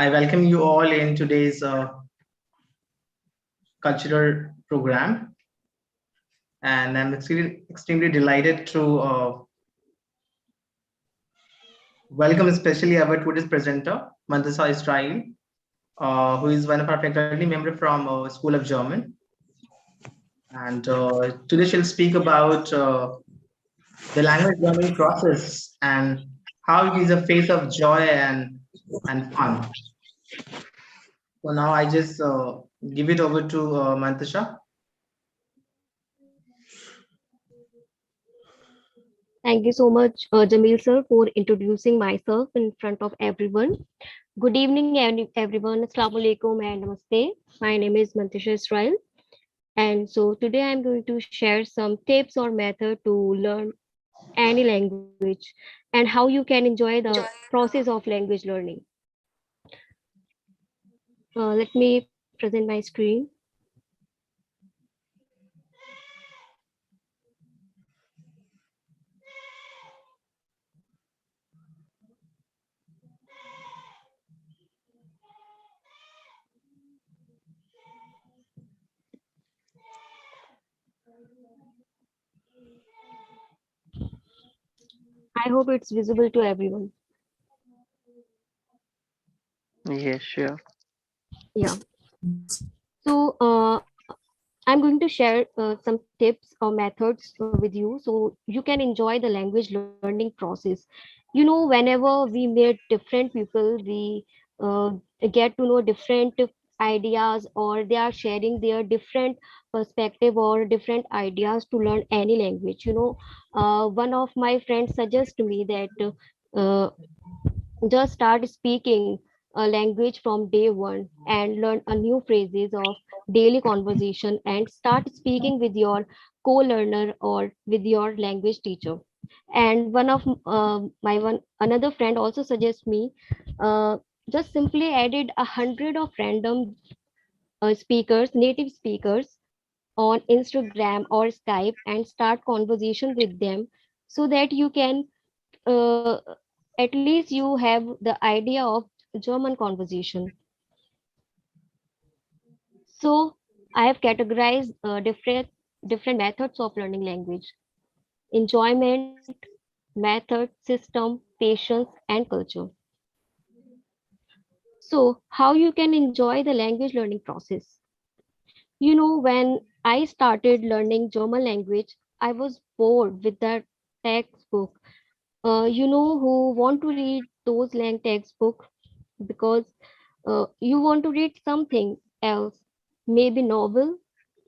I welcome you all in today's cultural program, and I'm extremely delighted to welcome especially our today's presenter, Mandasa Israel, who is one of our faculty member from School of German. And today she'll speak about the language learning process and how it is a phase of joy and fun. So now I just give it over to Mantasha. Thank you so much, Jamil sir, for introducing myself in front of everyone. Good evening, everyone. Assalamu alaikum and namaste. My name is Mantisha Israel. And so today I'm going to share some tips or method to learn any language and how you can enjoy the process of language learning. Let me present my screen. I hope it's visible to everyone. Yes, sure. Yeah. So I'm going to share some tips or methods with you so you can enjoy the language learning process. Whenever we meet different people, we uh, get to know different ideas, or they are sharing their different perspective or different ideas to learn any language. One of my friends suggested me that uh, just start speaking a language from day one and learn a new phrases of daily conversation and start speaking with your co-learner or with your language teacher. And one of my one another friend also suggests me, uh, just simply added 100 of random speakers, native speakers on Instagram or Skype and start conversation with them so that you can uh, at least you have the idea of German conversation. So I have categorized different methods of learning language: enjoyment, method, system, patience, and culture. So how you can enjoy the language learning process? When I started learning German language, I was bored with the textbook. Who want to read those lang textbook because you want to read something else, maybe novel,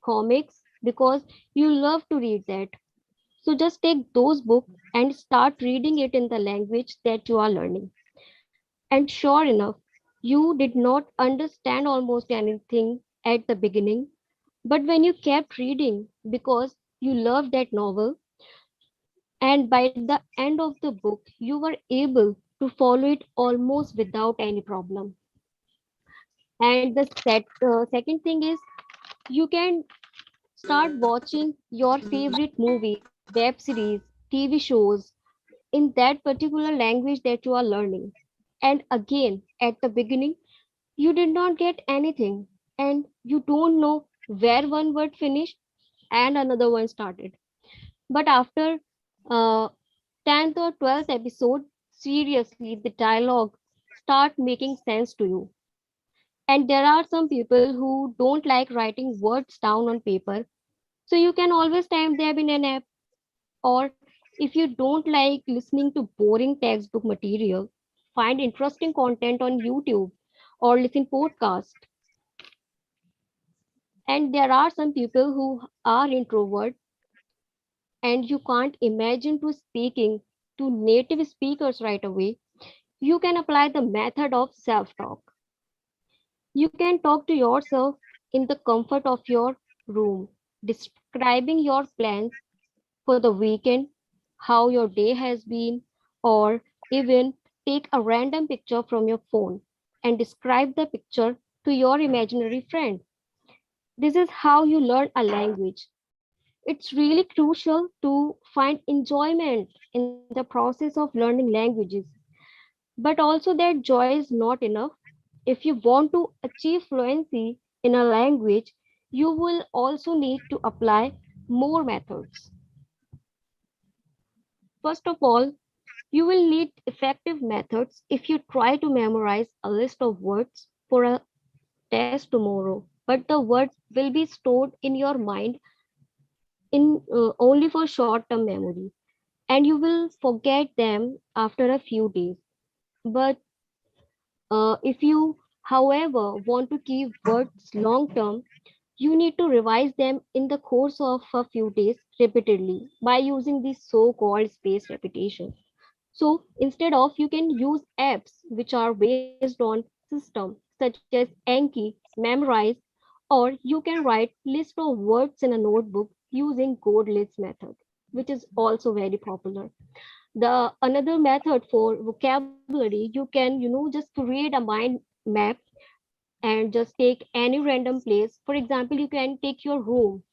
comics, because you love to read that. So just take those books and start reading it in the language that you are learning. And sure enough, you did not understand almost anything at the beginning, but when you kept reading because you loved that novel, and by the end of the book, you were able to follow it almost without any problem. And the second thing is, you can start watching your favorite movies, web series, TV shows in that particular language that you are learning. And again, at the beginning, you did not get anything and you don't know where one word finished and another one started. But after uh, 10th or 12th episode, seriously, the dialogue start making sense to you. And there are some people who don't like writing words down on paper. So you can always type them in an app. Or if you don't like listening to boring textbook material, find interesting content on YouTube or listen podcast. And there are some people who are introvert and you can't imagine to speaking to native speakers right away. You can apply the method of self-talk. You can talk to yourself in the comfort of your room, describing your plans for the weekend, how your day has been, or even take a random picture from your phone and describe the picture to your imaginary friend. This is how you learn a language. It's really crucial to find enjoyment in the process of learning languages. But also, that joy is not enough. If you want to achieve fluency in a language, you will also need to apply more methods. First of all, you will need effective methods if you try to memorize a list of words for a test tomorrow, but the words will be stored in your mind in only for short term memory, and you will forget them after a few days. But if you, however, want to keep words long term, you need to revise them in the course of a few days repeatedly by using the so-called spaced repetition. So instead of, you can use apps which are based on system such as Anki, Memorize, or you can write list of words in a notebook using Gold List method, which is also very popular. The another method for vocabulary, you can, just create a mind map and just take any random place. For example, you can take your room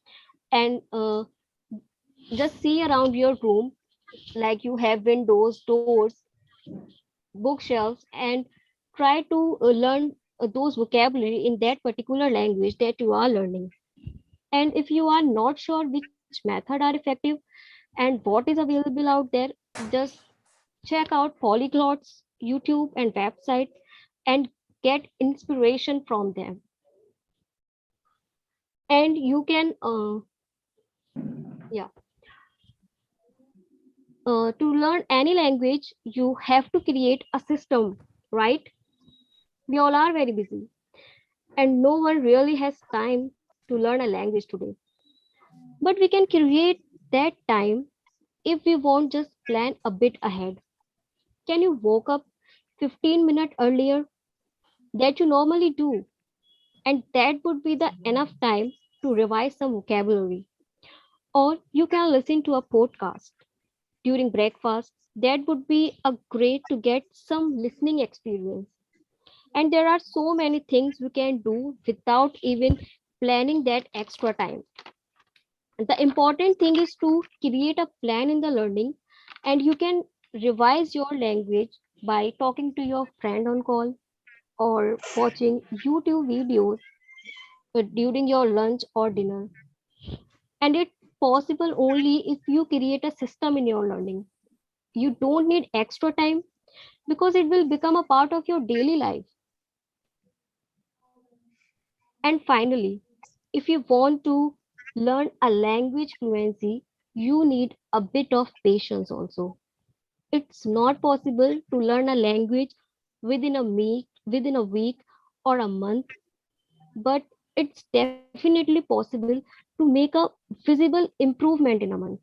and just see around your room, like you have windows, doors, bookshelves, and try to learn those vocabulary in that particular language that you are learning. And if you are not sure which method are effective and what is available out there, just check out polyglots, YouTube, and websites and get inspiration from them. And you can, yeah, to learn any language, you have to create a system, right? We all are very busy, and no one really has time to learn a language today. But we can create that time if we want just plan a bit ahead. Can you woke up 15 minutes earlier that you normally do? And that would be the enough time to revise some vocabulary. Or you can listen to a podcast during breakfast. That would be a great to get some listening experience. And there are so many things we can do without even planning that extra time. The important thing is to create a plan in the learning, and you can revise your language by talking to your friend on call or watching YouTube videos during your lunch or dinner. And it's possible only if you create a system in your learning. You don't need extra time because it will become a part of your daily life. And finally, if you want to learn a language fluency, you need a bit of patience also. It's not possible to learn a language within a week or a month, but it's definitely possible to make a visible improvement in a month.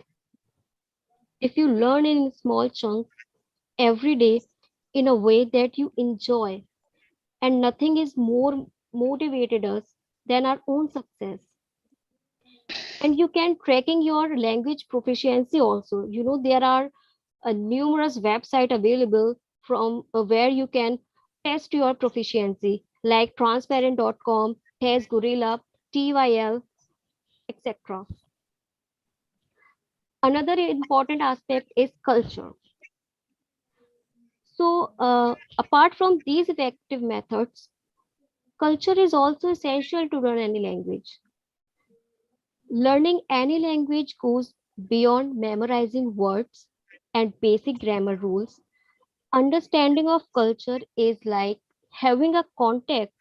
If you learn in small chunks every day in a way that you enjoy, and nothing is more motivated us than our own success. And you can tracking your language proficiency also. There are numerous website available from where you can test your proficiency, like transparent.com, test gorilla, tyl, etc. Another important aspect is culture. So apart from these effective methods, culture is also essential to learn any language. Learning any language goes beyond memorizing words and basic grammar rules. Understanding of culture is like having a context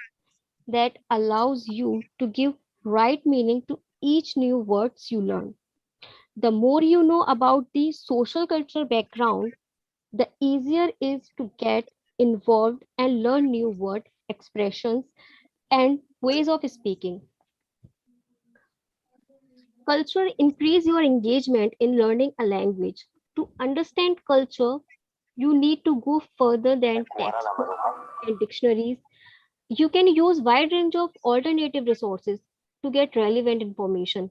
that allows you to give right meaning to each new words you learn. The more you know about the social cultural background, the easier it is to get involved and learn new word expressions and ways of speaking. Culture increase your engagement in learning a language. To understand culture, you need to go further than textbooks and dictionaries. You can use wide range of alternative resources to get relevant information.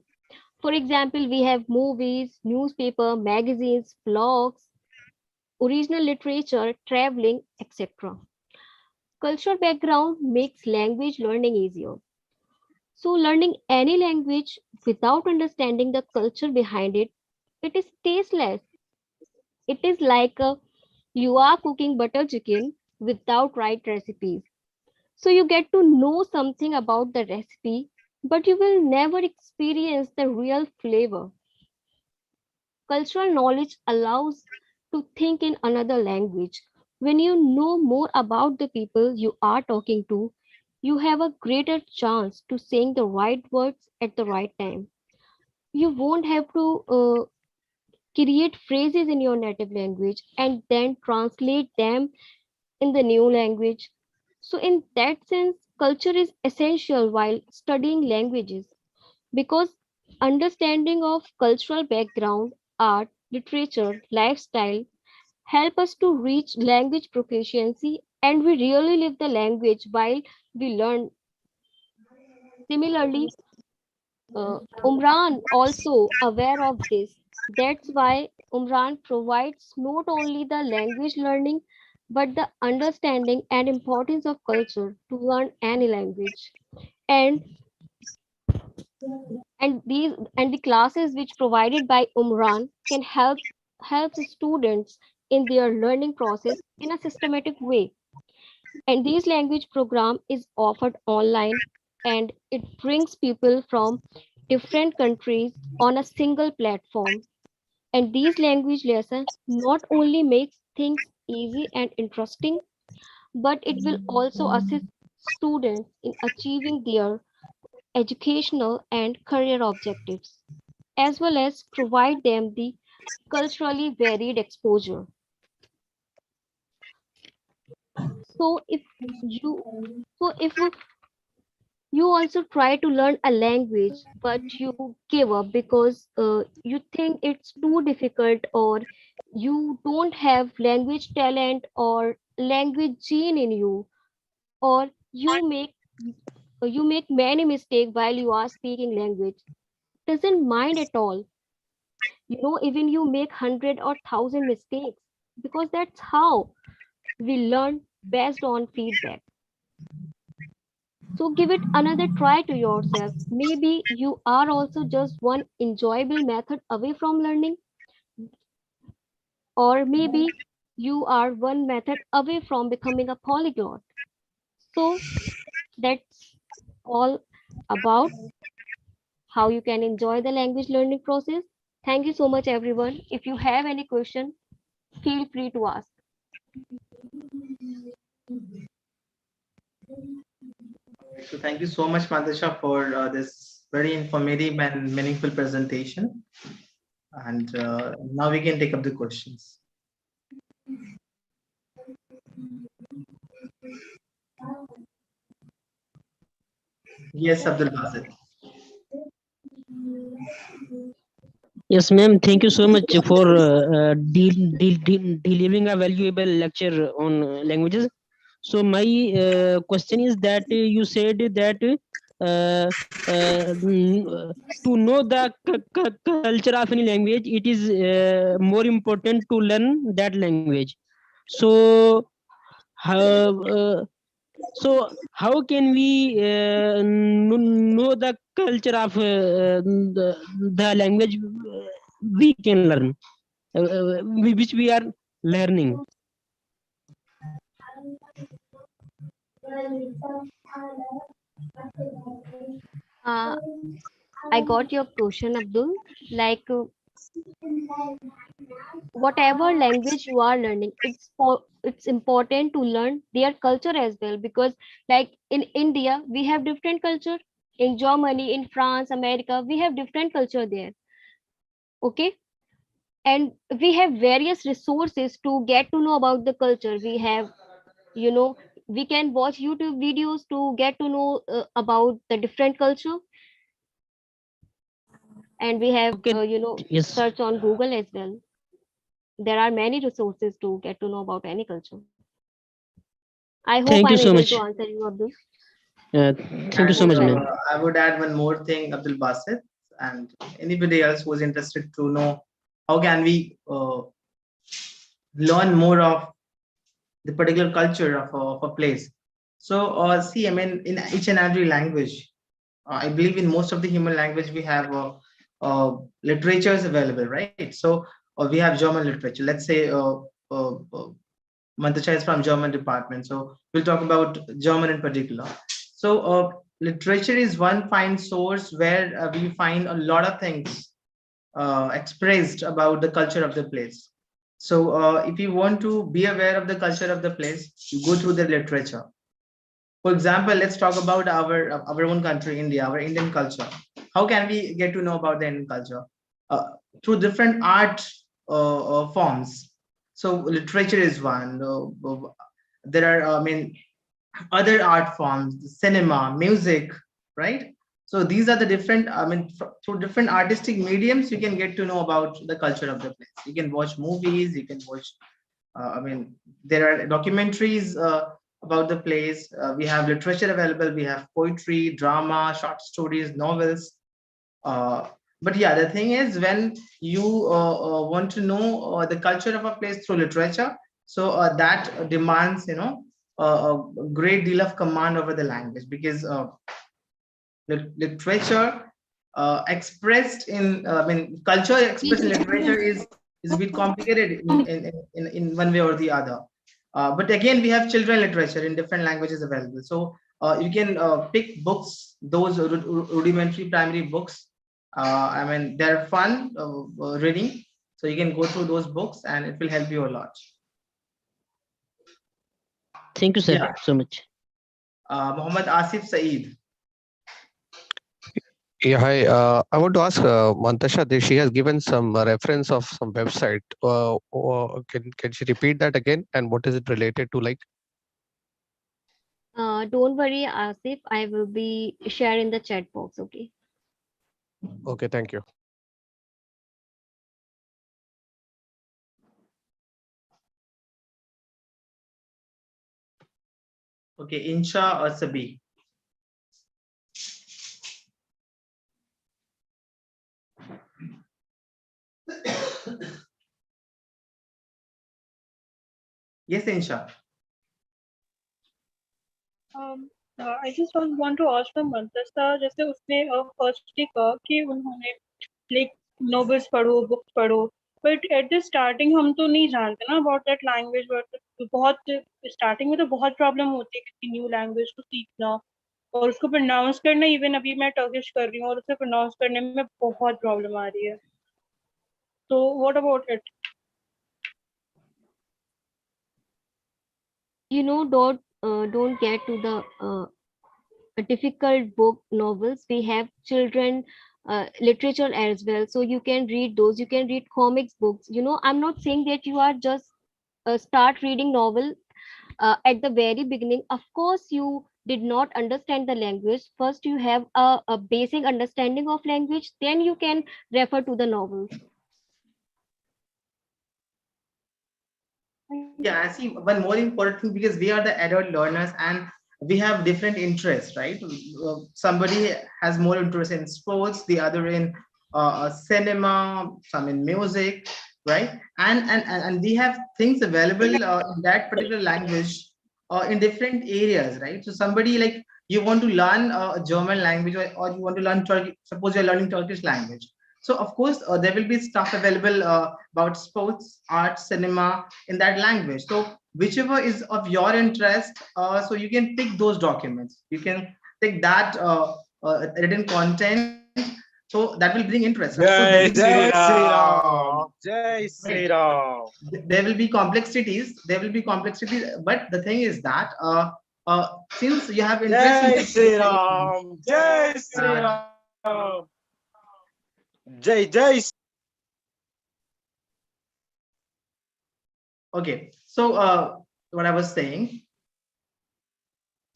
For example, we have movies, newspaper, magazines, blogs, original literature, traveling, etc. Cultural background makes language learning easier. So learning any language without understanding the culture behind it, it is tasteless. It is like you are cooking butter chicken without right recipes. So you get to know something about the recipe, but you will never experience the real flavor. Cultural knowledge allows to think in another language. When you know more about the people you are talking to, you have a greater chance to saying the right words at the right time. You won't have to create phrases in your native language and then translate them in the new language. So, in that sense, culture is essential while studying languages because understanding of cultural background, art, literature, lifestyle help us to reach language proficiency and we really live the language while we learn. Similarly, Umran also aware of this. That's why Umran provides not only the language learning but the understanding and importance of culture to learn any language. And the classes which provided by Umran can help the students in their learning process in a systematic way. And this language program is offered online and it brings people from different countries on a single platform. And these language lessons not only makes things easy and interesting, but it will also assist students in achieving their educational and career objectives, as well as provide them the culturally varied exposure. So you if you also try to learn a language but you give up because you think it's too difficult or you don't have language talent or language gene in you or you make many mistakes while you are speaking language doesn't mind at all. Even you make 100 or 1,000 mistakes because that's how we learn based on feedback. So give it another try to yourself. Maybe you are also just one enjoyable method away from learning, or maybe you are one method away from becoming a polyglot. So that's all about how you can enjoy the language learning process. Thank you so much, everyone. If you have any question, feel free to ask. So thank you so much, Madhusha, for this very informative and meaningful presentation. And now we can take up the questions. Yes, Abdul Basit. Yes, ma'am. Thank you so much for delivering a valuable lecture on languages. So my question is that you said that uh, to know the culture of any language, it is more important to learn that language. So how how can we know the culture of the language we can learn, which we are learning? Uh, I got your question, Abdul. Like whatever language you are learning, it's important to learn their culture as well because, like in India, we have different culture. In Germany, in France, America, we have different culture there. Okay, and we have various resources to get to know about the culture. We have, you know, we can watch YouTube videos to get to know about the different culture, and we have, Okay. Yes. search on Google as well. There are many resources to get to know about any culture. I hope Thank you I'm so able to much. answer you, Abdul. Thank you so And much, Most ma'am. welcome. I would add one more thing, Abdul Basit, and anybody else who is interested to know how can we learn more of the particular culture of a place. So, see, I mean, in each and every language, I believe in most of the human language we have literatures available, right? So, we have German literature. Let's say Mantasha is from German department, so we'll talk about German in particular. So literature is one fine source where we find a lot of things expressed about the culture of the place. So if you want to be aware of the culture of the place, you go through the literature. For example, let's talk about our own country, India, our Indian culture. How can we get to know about the Indian culture? Through different art forms. So literature is one. There are, I mean, other art forms, cinema, music, right? So these are the different, I mean, through different artistic mediums, you can get to know about the culture of the place. You can watch movies, you can watch, I mean, there are documentaries about the place. We have literature available, we have poetry, drama, short stories, novels. Uh, but yeah, the thing is, when you want to know the culture of a place through literature, so that demands, you know, a great deal of command over the language, because literature expressed in, I mean, culture expressed in literature is a bit complicated in one way or the other. But again, we have children literature in different languages available. So you can pick books, those rudimentary primary books. I mean, they're fun reading. So you can go through those books and it will help you a lot. Thank you, sir, Yeah. so much. Muhammad Asif Saeed. Yeah, hi. I want to ask Mantasha. She has given some reference of some website. Can she repeat that again? And what is it related to? Like, Don't worry, Asif. I will be sharing the chat box. Okay. okay, thank you. Okay, Insha or Sabi. Yes, Insha. I just want to ask from Mantasha, जैसे उसने first ही कहा कि उन्होंने like novels पढ़ो, books पढ़ो, but at the starting हम तो नहीं जानते ना about that language, but बहुत starting में तो बहुत problem होती है किसी new language को सीखना और उसको pronounce करना. even अभी मैं Turkish कर रही हूँ और उसे pronounce करने में बहुत problem आ रही है. So what about it? You know, don't get to the difficult book novels. We have children literature as well, so you can read those. You can read comics books. You know, I'm not saying that you are just start reading novel at the very beginning. Of course, you did not understand the language. First you have a basic understanding of language, then you can refer to the novels. Yeah, I see one more important thing, because we are the adult learners and we have different interests, right? Somebody has more interest in sports, the other in cinema, some in music, right? And we have things available in that particular language in different areas, right? So somebody like, you want to learn a German language, or you want to learn Turkish, suppose you're learning Turkish language. So of course there will be stuff available about sports, art, cinema in that language. So whichever is of your interest, so you can pick those documents. You can pick that written content. So that will bring interest. Of course, Jai Sri Ram. Jai Sri Ram. there will be complexities. There will be complexities, but the thing is that since you have interest Jai in Sri Ram. Jai Sri Ram. Jai. Okay, so what I was saying.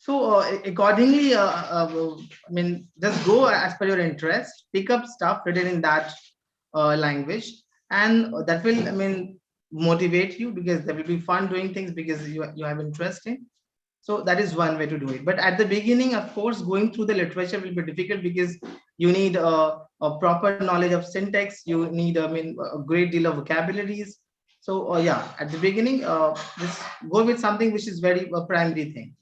So accordingly, I mean, just go as per your interest, pick up stuff written in that language, and that will, I mean, motivate you, because there will be fun doing things because you have interest in. So that is one way to do it. But at the beginning, of course, going through the literature will be difficult, because you need a proper knowledge of syntax. You need, I mean, a great deal of vocabularies. So yeah, at the beginning, just go with something which is very primary thing.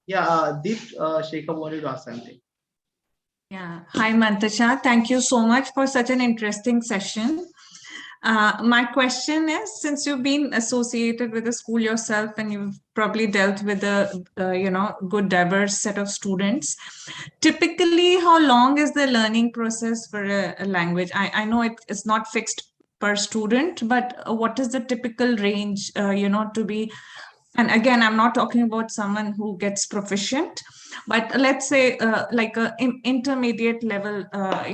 Yeah, Deep Shekhar wanted to ask something. Yeah. Hi, Mantasha. Thank you so much for such an interesting session. My question is, since you've been associated with the school yourself and you've probably dealt with a good diverse set of students, typically how long is the learning process for a language? I know it's not fixed per student, but what is the typical range, to be, and again, I'm not talking about someone who gets proficient, but let's say like a intermediate level, how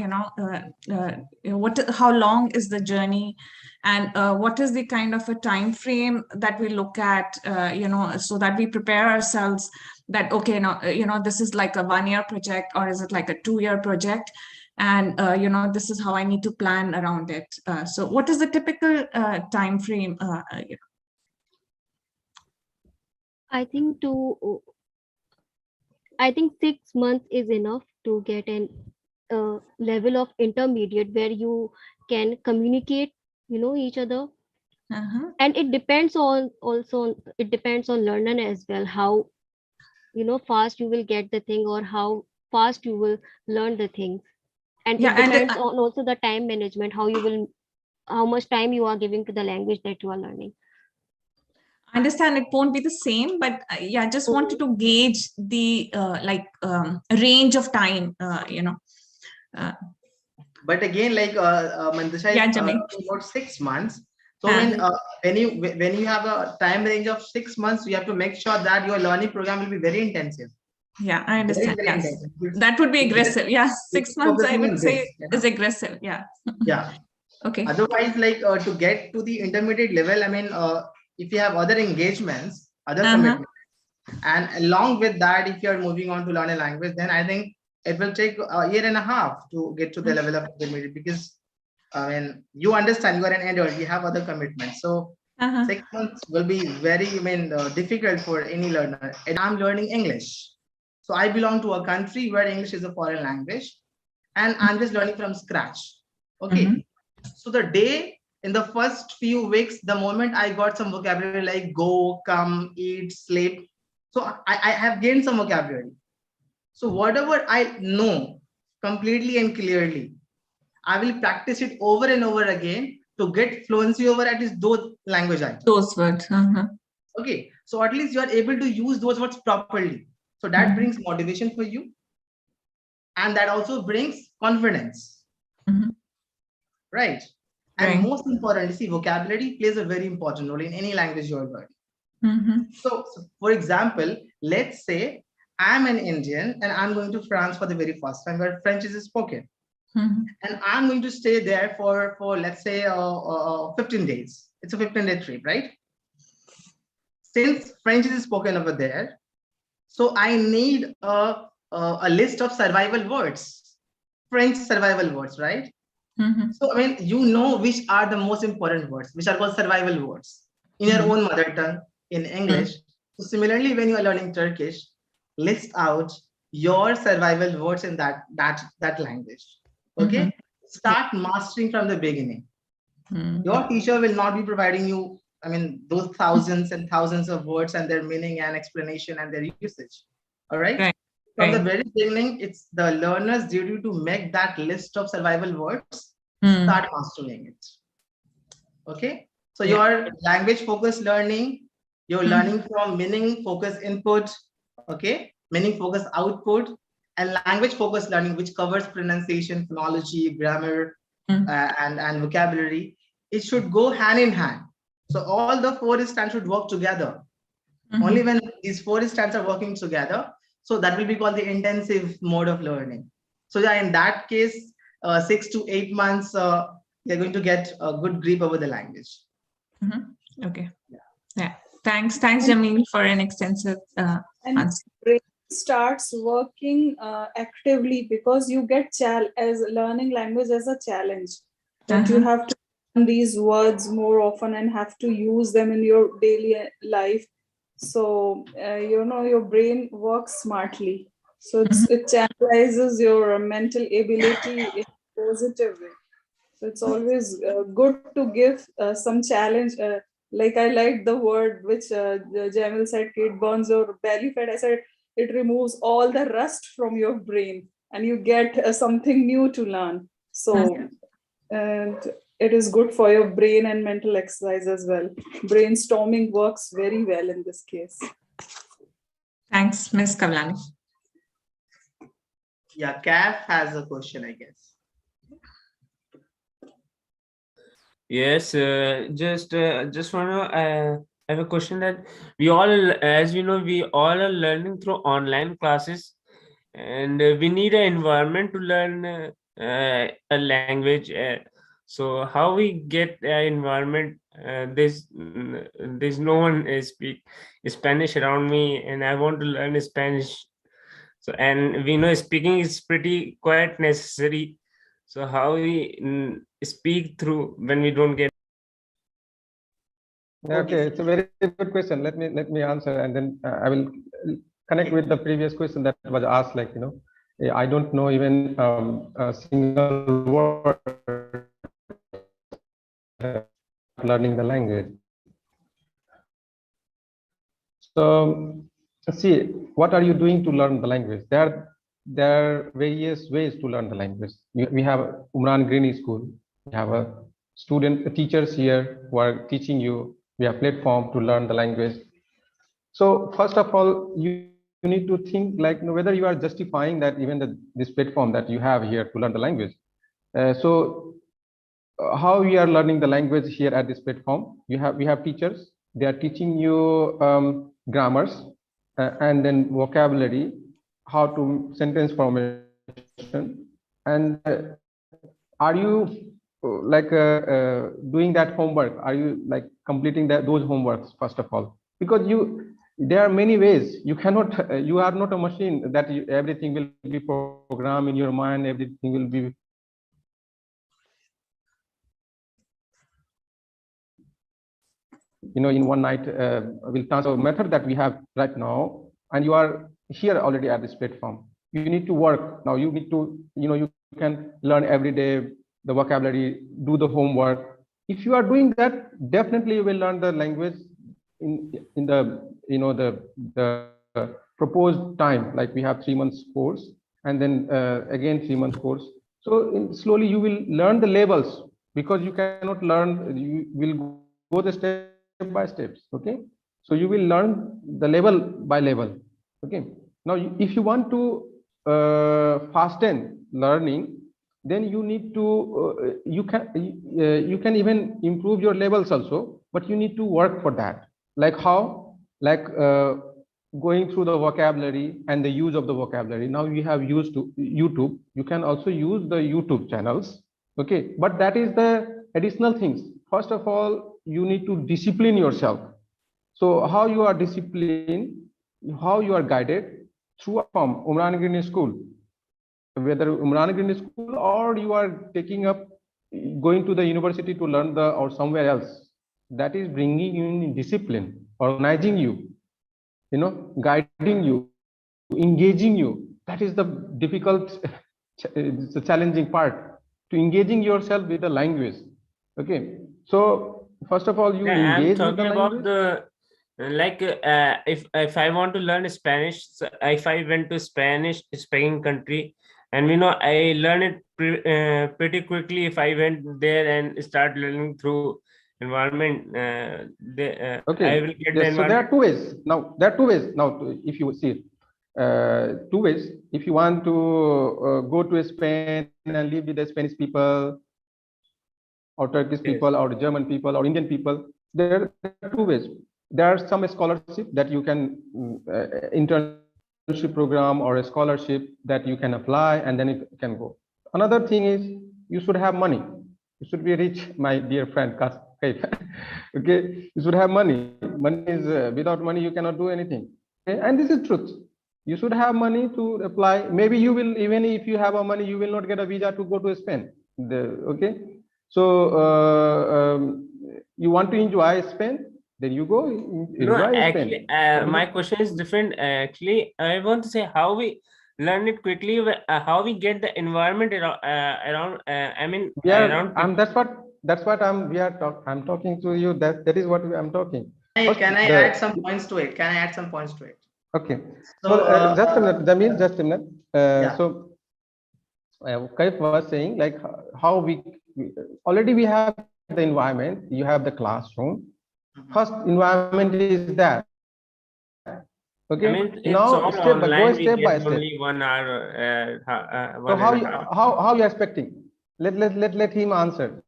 long is the journey, and what is the kind of a time frame that we look at, so that we prepare ourselves that, okay, now, this is like a 1-year project, or is it like a 2-year project? And, this is how I need to plan around it. So what is the typical time frame? I think 6 months is enough to get an level of intermediate where you can communicate, each other. And it depends on learner as well, how fast you will get the thing or how fast you will learn the things. And Yeah, it depends on also the time management, how much time you are giving to the language that you are learning. I understand it won't be the same, but yeah, just wanted to gauge the range of time, But again, like Mandasha Yeah, is Jamil. talking about 6 months. So when you have a time range of 6 months, you have to make sure that your learning program will be very intensive. Yeah, I understand. Very Yes. intensive. That would be aggressive. Yeah, 6 months, I Focusing would on say, this, is aggressive. Yeah. Yeah. Okay. Otherwise, like to get to the intermediate level, I mean, if you have other engagements, other commitments, and along with that, if you are moving on to learn a language, then I think it will take a year and a half to get to the level of intermediate, because I mean, you understand, you are an adult, you have other commitments. So 6 months will be very, difficult for any learner. And I'm learning English. So I belong to a country where English is a foreign language, and I'm just learning from scratch. Okay. So the day, in the first few weeks, the moment I got some vocabulary like go, come, eat, sleep, so I have gained some vocabulary. So whatever I know completely and clearly, I will practice it over and over again to get fluency over at least those language items. Those words. Okay, so at least you are able to use those words properly. So that brings motivation for you, and that also brings confidence. Right. And most importantly, see, vocabulary plays a very important role in any language you're learning. So, for example, let's say I'm an Indian and I'm going to France for the very first time where French is spoken. And I'm going to stay there for let's say 15 days. It's a 15-day trip, right? Since French is spoken over there, so I need a list of survival words, French survival words, right? So, I mean, you know which are the most important words, which are called survival words in your own mother tongue, in English. So similarly, when you are learning Turkish, list out your survival words in that language. Okay? Start mastering from the beginning. Your teacher will not be providing you, I mean, those thousands and thousands of words and their meaning and explanation and their usage. All right? From the very beginning, it's the learner's duty to make that list of survival words, start mastering it. Okay? So your language focused learning, you're learning from meaning focused input, okay? Meaning focused output, and language focused learning, which covers pronunciation, phonology, grammar, and vocabulary. It should go hand in hand. So all the 4 strands should work together. Only when these 4 strands are working together, so that will be called the intensive mode of learning. So yeah, in that case, 6 to 8 months, you're going to get a good grip over the language. Okay. Yeah. Thanks, Jamil, for an extensive answer. Brain starts working actively because you get as learning language as a challenge, that you have to learn these words more often and have to use them in your daily life. So your brain works smartly. So it channelizes your mental ability in a positive way. So it's always good to give some challenge. Like I like the word which Jamil said, it burns your belly fat. I said it removes all the rust from your brain and you get something new to learn. So and it is good for your brain and mental exercise as well. Brainstorming works very well in this case. Thanks, Ms. Kavlani. Yeah, CAF has a question, I guess. Yes, just want to have a question that we all, as we know, we all are learning through online classes, and we need an environment to learn a language. So how we get an environment? There's no one speak Spanish around me, and I want to learn Spanish. So, and we know speaking is pretty quite necessary. So how we speak through when we don't get. Okay, it's a very good question. Let me answer, and then I will connect with the previous question that was asked. Like, I don't know even a single word learning the language. So, see, what are you doing to learn the language? There are various ways to learn the language. We have Umran Green School. We have teachers here who are teaching you. We have platform to learn the language. So first of all, you need to think like whether you are justifying that even this platform that you have here to learn the language. How we are learning the language here at this platform? We have teachers. They are teaching you grammars and then vocabulary, how to sentence formation, and are you doing that homework? Are you like completing those homeworks first of all? Because there are many ways. You cannot. You are not a machine that everything will be programmed in your mind. Everything will be. In one night, will transfer method that we have right now, and you are here already at this platform. You need to work now. You need to. You can learn every day the vocabulary, do the homework. If you are doing that, definitely you will learn the language in the proposed time. Like we have 3 months course, and then again 3 months course. So slowly you will learn the levels, because you cannot learn. You will go the step by steps. Okay, so you will learn the level by level. Okay, now if you want to fasten learning, then you need to you can even improve your levels also, but you need to work for that. Like how? Like going through the vocabulary and the use of the vocabulary. Now you have used to YouTube. You can also use the YouTube channels. Okay, but that is the additional things. First of all, you need to discipline yourself. So how you are disciplined, how you are guided through from Umran Green School. Whether Umran Green School or you are going to the university to learn or somewhere else, that is bringing you in discipline, organizing you, guiding you, engaging you. That is the difficult, it's a challenging part, to engaging yourself with the language. Okay, so first of all, you engage with the language. About the if I want to learn Spanish, so if I went to Spanish speaking country, and I learn it pretty quickly if I went there and start learning through environment. Okay, I will get yes, so there are two ways. Now there are two ways. Now if you see two ways. If you want to go to Spain and live with the Spanish people, or Turkish people, or German people, or Indian people, there are two ways. There are some scholarship that you can internship program or a scholarship that you can apply, and then it can go. Another thing is you should have money. You should be rich, my dear friend. Okay, you should have money. Money is without money you cannot do anything. Okay? And this is truth. You should have money to apply. Maybe you will, even if you have a money, you will not get a visa to go to Spain. Okay, so you want to enjoy Spain, then you go enjoy actually, Spain. my question is different. Actually, I want to say how we learn it quickly, how we get the environment around. I mean, yeah, around. That's what I'm talking to you. That is what I'm talking. Can I add some points to it? Can I add some points to it? Okay. So just a minute, just a minute. Yeah. So Kaif was saying like how we already we have the environment, you have the classroom. First environment is that. Okay, I mean, now it's all step by go online. We step by get step. only 1 hour, So one and a half. how you expecting? Let him answer.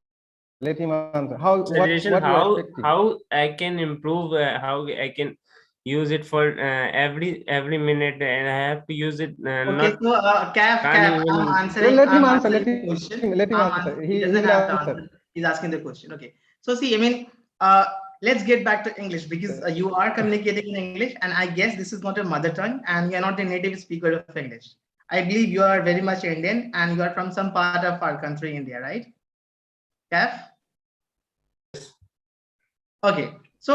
Let him answer. What you Suggestion are expecting? how I can improve, how I can use it for every minute, and I have to use it Okay, not so can't I'm even. answering. Let him I'm answer. answering the question. Let him answer. He He doesn't will have the answer. answer. He's asking the question. Okay. So see, I mean, let's get back to English because you are communicating in English, and I guess this is not a mother tongue, and you're not a native speaker of English. I believe you are very much Indian, and you are from some part of our country, India, right? Kaf? Okay. So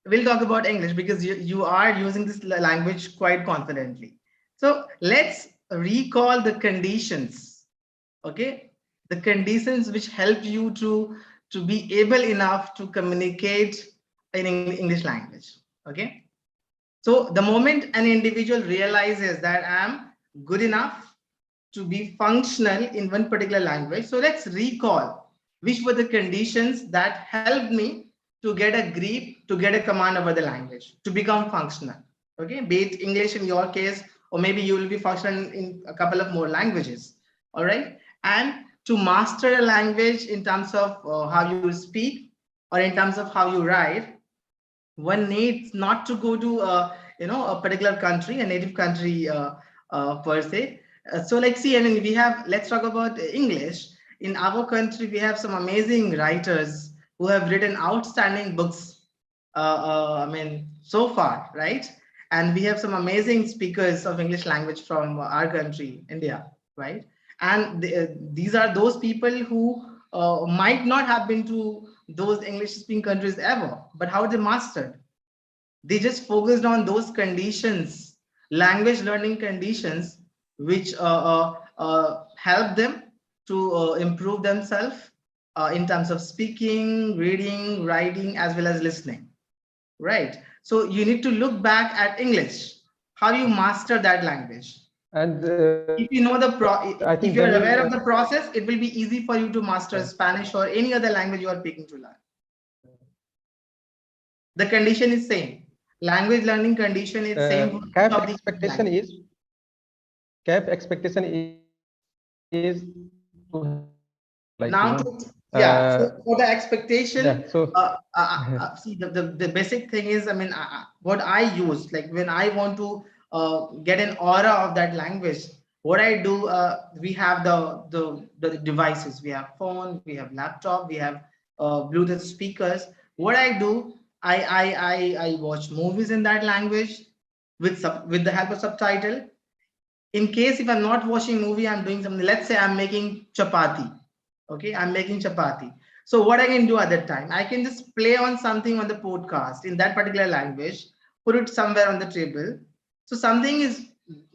we'll talk about English because you are using this language quite confidently. So let's recall the conditions. Okay, the conditions which help you to be able enough to communicate in English language. Okay, so the moment an individual realizes that I'm good enough to be functional in one particular language, so let's recall which were the conditions that helped me to get a grip, to get a command over the language, to become functional. Okay, be it English in your case, or maybe you will be functional in a couple of more languages. All right, and to master a language in terms of how you speak or in terms of how you write, one needs not to go to a particular country, a native country per se. So like, see, I mean, we have, let's talk about English. In our country, we have some amazing writers who have written outstanding books, I mean, so far, right? And we have some amazing speakers of English language from our country, India, right? And these are those people who might not have been to those English speaking countries ever, but how they mastered. They just focused on those conditions, language learning conditions, which help them to improve themselves in terms of speaking, reading, writing, as well as listening. Right. So you need to look back at English, how you master that language. And if you know the if you are then aware of the process, it will be easy for you to master Spanish or any other language you are picking to learn. The condition is same. Language learning condition is same for each of the language. CAP expectation is to like Now, so for the expectation, yeah, so see, the basic thing is, I mean, what I use, like when I want to get an aura of that language, what I do, we have the devices. We have phone, we have laptop, we have Bluetooth speakers. What I do, I watch movies in that language with the help of subtitle. In case if I'm not watching movie, I'm doing something. Let's say I'm making chapati. Okay, I'm making chapati. So what I can do at that time, I can just play on something on the podcast in that particular language, put it somewhere on the table. So something is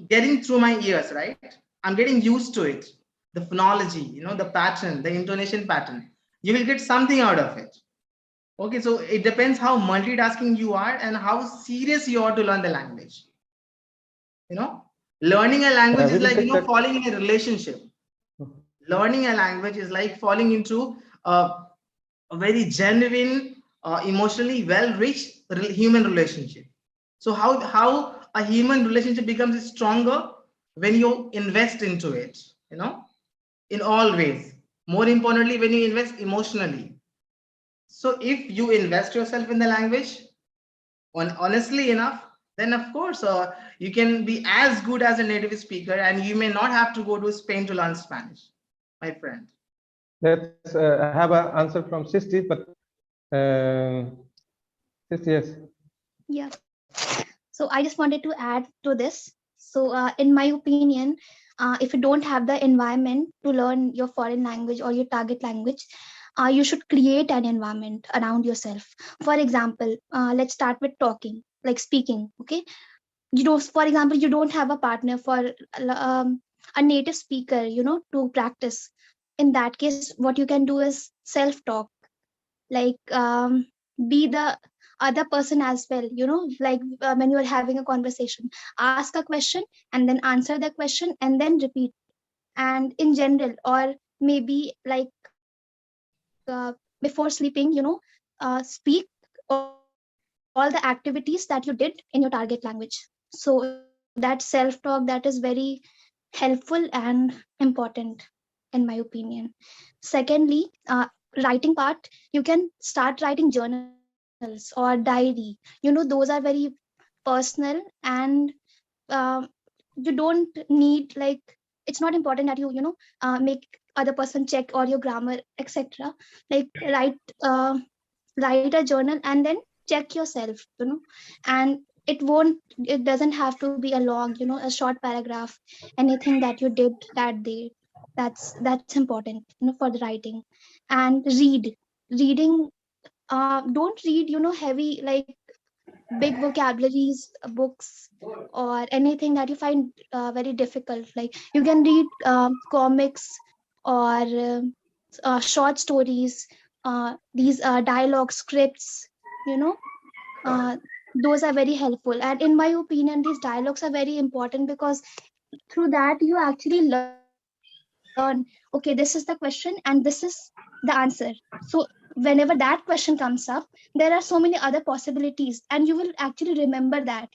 getting through my ears, right? I'm getting used to it. The phonology, the pattern, the intonation pattern. You will get something out of it. Okay, so it depends how multitasking you are and how serious you are to learn the language. Learning a language is like falling in a relationship. Learning a language is like falling into a very genuine, emotionally well-rich human relationship. So how a human relationship becomes stronger when you invest into it, in all ways. More importantly, when you invest emotionally. So if you invest yourself in the language, honestly enough, then of course you can be as good as a native speaker, and you may not have to go to Spain to learn Spanish, my friend. Let's have an answer from Sisti, but Sisti, yes. Yeah. So I just wanted to add to this. So in my opinion, if you don't have the environment to learn your foreign language or your target language, you should create an environment around yourself. For example, let's start with talking, like speaking. Okay, for example, you don't have a partner for a native speaker, to practice. In that case, what you can do is self-talk, like be the other person as well, like when you're having a conversation, ask a question and then answer the question and then repeat. And in general, or maybe like before sleeping, speak all the activities that you did in your target language. So that self-talk, that is very helpful and important, in my opinion. Secondly, writing part, you can start writing journals or diary. Those are very personal, and um, you don't need, like, it's not important that make other person check all your grammar, etc. Like write a journal and then check yourself, and it doesn't have to be a long, a short paragraph, anything that you did that day. That's important, for the writing. And reading, don't read, heavy, like big vocabularies books, or anything that you find very difficult. Like you can read comics, or short stories, these dialogue scripts, you know uh, those are very helpful. And in my opinion, these dialogues are very important, because through that you actually learn, okay, this is the question and this is the answer. So whenever that question comes up, there are so many other possibilities, and you will actually remember that,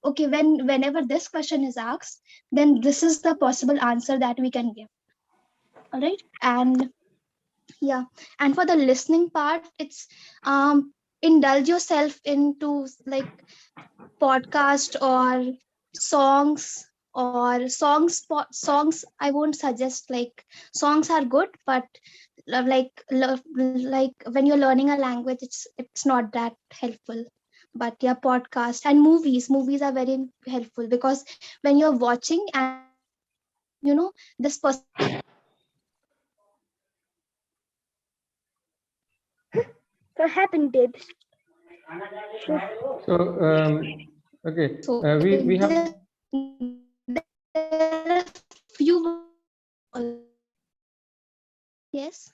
okay, whenever this question is asked, then this is the possible answer that we can give. All right. And yeah, and for the listening part, it's indulge yourself into, like, podcast or songs. Or songs, I won't suggest. Like, songs are good, but like when you're learning a language, it's not that helpful. But yeah, podcast and movies are very helpful, because when you're watching, and this person is talking, so happened did. So okay, So we have there are few words yes.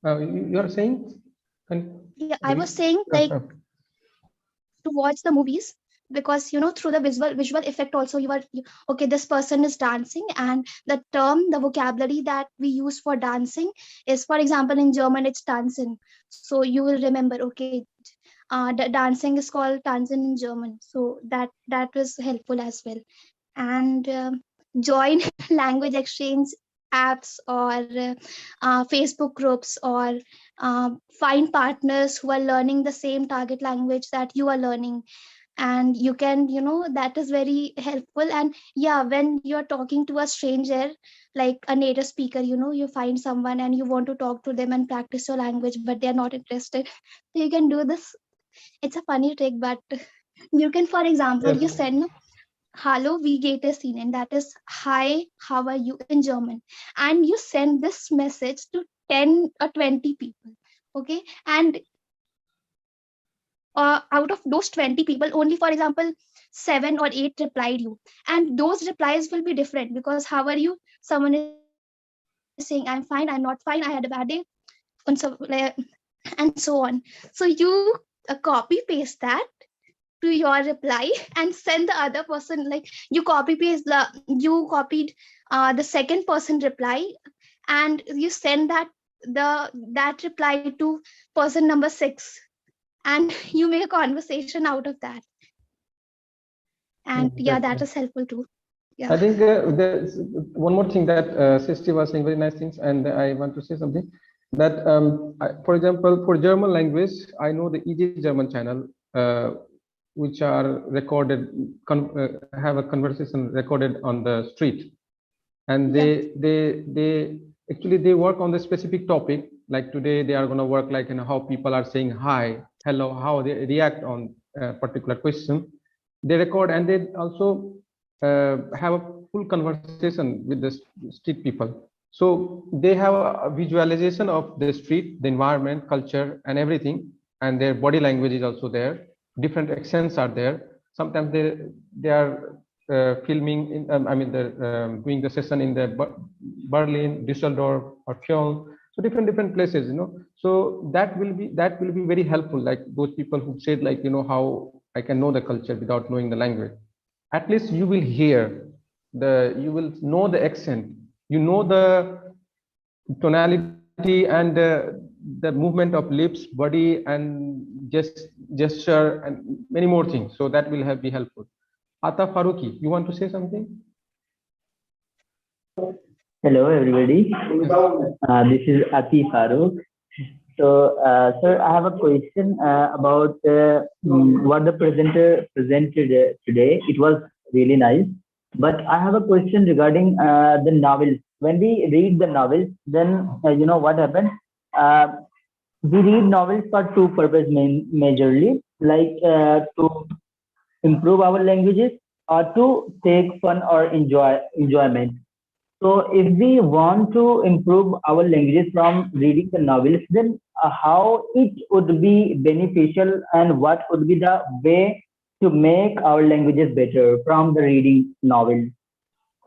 you are saying. Yeah, I was saying, like, to watch the movies, because through the visual effect also, okay, this person is dancing, and the vocabulary that we use for dancing is, for example, in German it's tanzen. So you will remember, okay, the dancing is called tanzen in German. So that was helpful as well. And join language exchange apps, or Facebook groups, or find partners who are learning the same target language that you are learning. And you can, that is very helpful. And yeah, when you're talking to a stranger, like a native speaker, you find someone and you want to talk to them and practice your language, but they're not interested. So you can do this. It's a funny trick, but you can, for example, Yes. you send "Hallo, wie geht es Ihnen?" That is "Hi, how are you?" in German. And you send this message to 10 or 20 people. Okay. And out of those 20 people, only, for example, 7 or 8 replied you. And those replies will be different, because "How are you?" Someone is saying, "I'm fine, I'm not fine, I had a bad day," and and so on. So you copy paste that to your reply and send the other person, like, you copied the second person reply, and you send that reply to person number 6, and you make a conversation out of that. And yeah, that is helpful too. Yeah. I think there's one more thing that Sisti was saying, very nice things, and I want to say something. That, for example, for German language, I know the Easy German channel, which are recorded, have a conversation recorded on the street, and they actually they work on the specific topic. Like today, they are going to work like how people are saying hi, hello, how they react on a particular question. They record, and they also have a full conversation with the street people. So they have a visualization of the street, the environment, culture, and everything, and their body language is also there. Different accents are there. Sometimes they are filming in, I mean, they're doing the session in the Berlin, Düsseldorf, or Köln. So different places, So that will be very helpful. Like those people who said, like, how I can know the culture without knowing the language. At least you will hear you will know the accent, the tonality and the movement of lips, body, and gesture, and many more things. So that will be helpful. Ata Faruqi, you want to say something? Hello, everybody. This is Ati Farooq. So, sir, I have a question about what the presenter presented today. It was really nice. But I have a question regarding the novels. When we read the novels, then you know what happens? We read novels for two purposes majorly, like to improve our languages or to take fun or enjoyment. So if we want to improve our languages from reading the novels, then how it would be beneficial and what would be the way to make our languages better from the reading novels?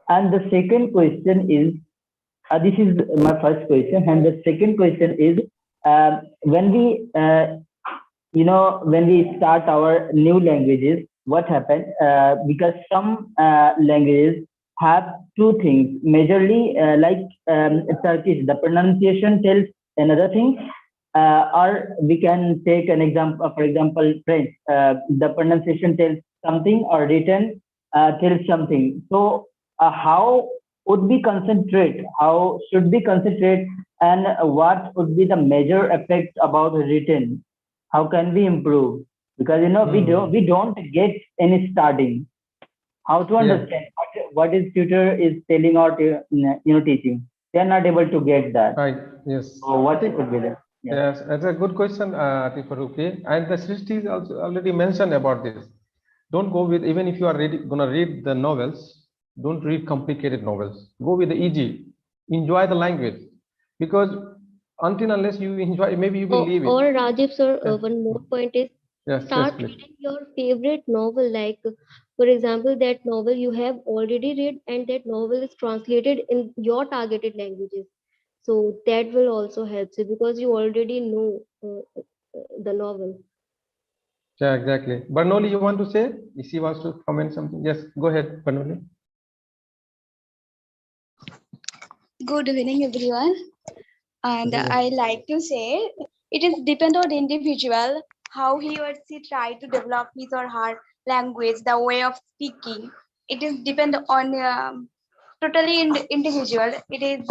And the second question is, this is my first question, and the second question is, when we when we start our new languages, what happens? Because some languages have two things majorly, like Turkish, the pronunciation tells another thing, or we can take an example, for example, French, the pronunciation tells something, or written tells something. So, how would we concentrate? How should we concentrate? And what would be the major effect about written? How can we improve? Because we don't get any starting. How to understand what is tutor is telling or teaching? They are not able to get that. Right. Yes. So what it would be there? Yes, that's a good question, Ati Faruqi. And the Srishti is also already mentioned about this. Don't go with, even if you are gonna read the novels, don't read complicated novels. Go with the easy. Enjoy the language, because until unless you enjoy, maybe you will leave it. Or Rajiv sir, one more point is start Please. reading your favorite novel. Like, for example, that novel you have already read and that novel is translated in your targeted languages. So that will also help you because you already know the novel. Yeah, exactly. Barnoli, you want to say? If he wants to comment something, yes, go ahead, Barnoli. Good evening, everyone. And I like to say it is depend on the individual how he or she try to develop his or her language, the way of speaking. It is depend on totally individual. It is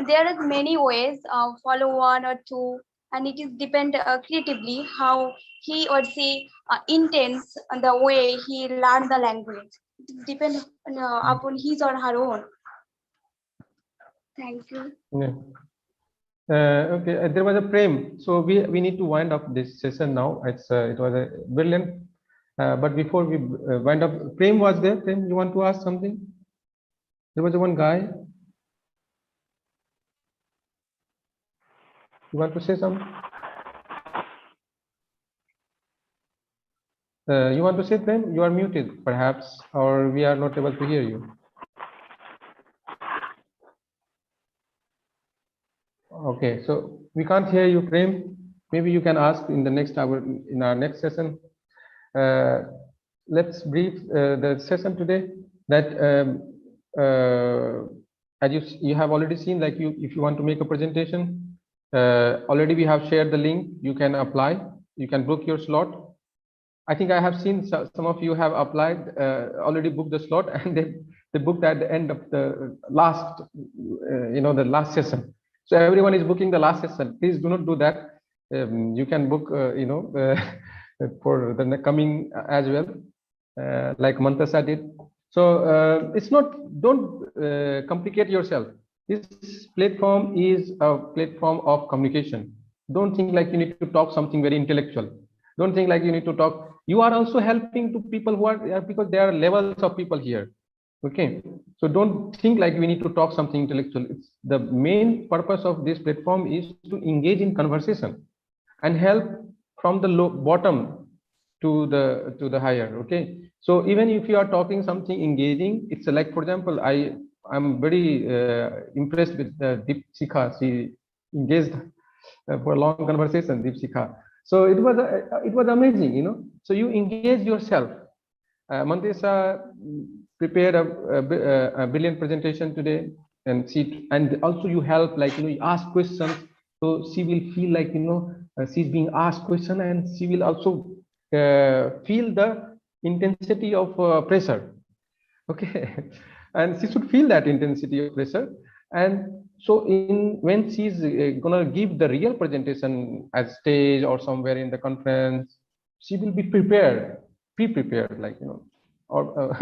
there is many ways. Follow one or two, and it is depend creatively how he or she intends the way he learn the language. It is depend upon his or her own. Thank you. Yeah. Okay, there was a frame, so we need to wind up this session now. It was a brilliant, but before we wind up, Prem was there. Prem, you want to ask something? There was one guy. You want to say something? You want to say, Prem? You are muted, perhaps, or we are not able to hear you. Okay, so we can't hear you, Prem. Maybe you can ask in the next hour, in our next session. Let's brief the session today. That as you have already seen, like if you want to make a presentation, already we have shared the link. You can apply. You can book your slot. I think I have seen some of you have applied, already booked the slot, and they booked at the end of the last, the last session. So everyone is booking the last session. Please do not do that. You can book, for the coming as well, like Mantasa did. So it's not. Don't complicate yourself. This platform is a platform of communication. Don't think like you need to talk something very intellectual. Don't think like you need to talk. You are also helping to people who are, because there are levels of people here. Okay, so don't think like we need to talk something intellectual. It's the main purpose of this platform is to engage in conversation and help from the bottom to the higher. Okay, so even if you are talking something engaging, it's like, for example, I'm very impressed with Deep Sikha. She engaged for a long conversation, Deep Sikha. So it was amazing, So you engage yourself. Mantesa prepared a brilliant presentation today. and also you help, like, you ask questions, so she will feel like, she's being asked question, and she will also feel the intensity of pressure. Okay. And she should feel that intensity of pressure. And so when she's gonna give the real presentation at stage or somewhere in the conference, she will be pre-prepared, like, or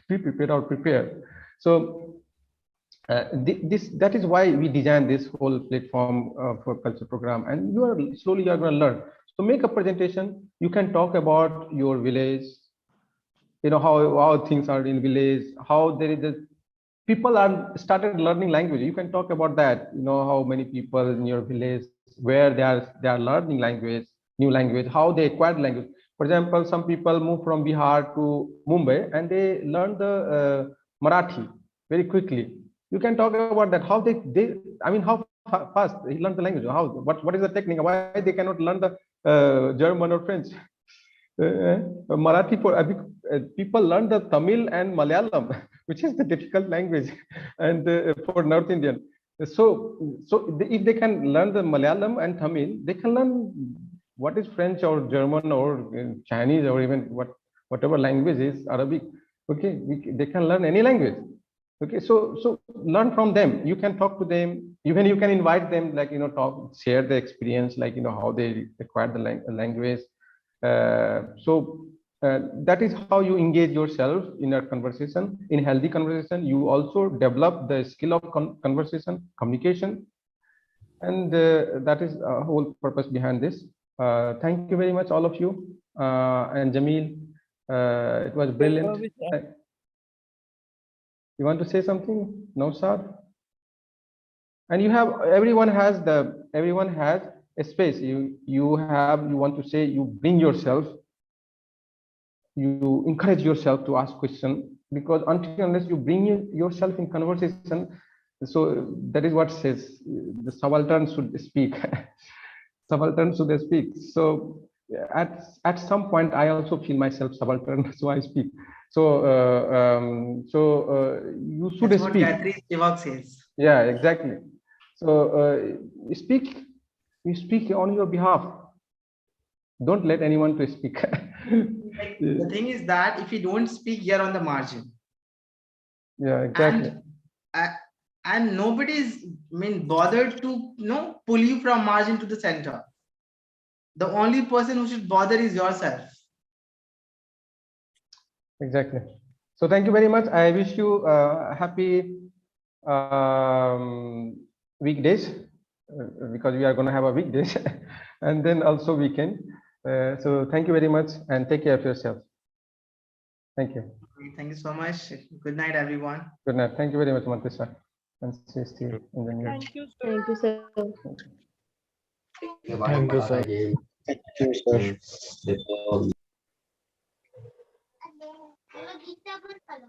pre-prepared or prepared. So that is why we designed this whole platform for culture program, and you are going to learn. So make a presentation. You can talk about your village, how things are in village, how there is people are started learning language. You can talk about that, how many people in your village, where they are learning language, new language, how they acquired language. For example, some people move from Bihar to Mumbai and they learn the Marathi very quickly. You can talk about that, how how fast he learned the language, what is the technique, why they cannot learn the German or French. Marathi, people learn the Tamil and Malayalam, which is the difficult language, and for North Indian. So if they can learn the Malayalam and Tamil, they can learn what is French or German or Chinese or even whatever language is Arabic. Okay, they can learn any language. Okay, so learn from them. You can talk to them. Even you can invite them, like, share the experience, like, how they acquired the language. That is how you engage yourself in a conversation. In healthy conversation, you also develop the skill of conversation, communication, and that is a whole purpose behind this. Thank you very much, all of you, and Jamil. It was brilliant. You want to say something, Nausad? And everyone has a space. You want to say, you bring yourself, you encourage yourself to ask questions, because unless you bring yourself in conversation, so that is what says the subaltern should speak. Subaltern should speak. So at some point I also feel myself subaltern, so I speak. So you should That's speak. what Gayatri Spivak says. Yeah, exactly. So you speak on your behalf. Don't let anyone to speak. The thing is that if you don't speak, you're on the margin. Yeah, exactly. And nobody's bothered to pull you from margin to the center. The only person who should bother is yourself. Exactly. So thank you very much. I wish you happy weekdays, because we are going to have a weekdays and then also weekend. So thank you very much and take care of yourself. Thank you. Thank you so much. Good night, everyone. Good night. Thank you very much, Mantisha. And see you still in the news. Thank you, sir. Thank you, sir. Thank you, sir. Thank you, sir.